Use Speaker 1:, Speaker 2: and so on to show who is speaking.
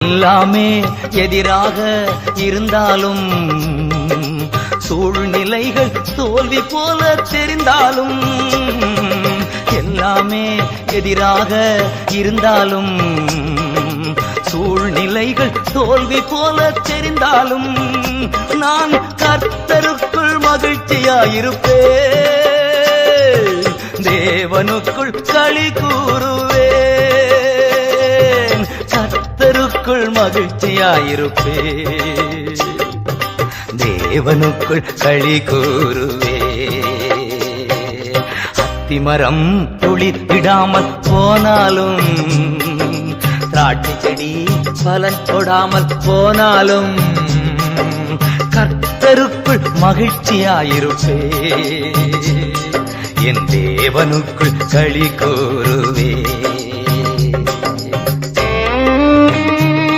Speaker 1: எல்லாமே எதிராக இருந்தாலும் சூழ்நிலைகள் தோல்வி போல தெரிந்தாலும் எல்லாமே எதிராக இருந்தாலும் சூழ்நிலைகள் தோல்வி போல தெரிந்தாலும் நான் கர்த்தருக்குள் மகிழ்ச்சியாயிருப்பேன் தேவனுக்குள் களி கூறுவேன் கர்த்தருக்குள் மகிழ்ச்சியாயிருப்பேன் தேவனுக்குள் களி கூறுவேன் அத்திமரம் துளிர் விடாமல் போனாலும் திராட்சை செடி பலன் கொடாமல் போனாலும் கர்த்தருக்குள் மகிழ்ச்சியாயிருப்பேன் என் தேவனுக்குள் களி கூறுவேன்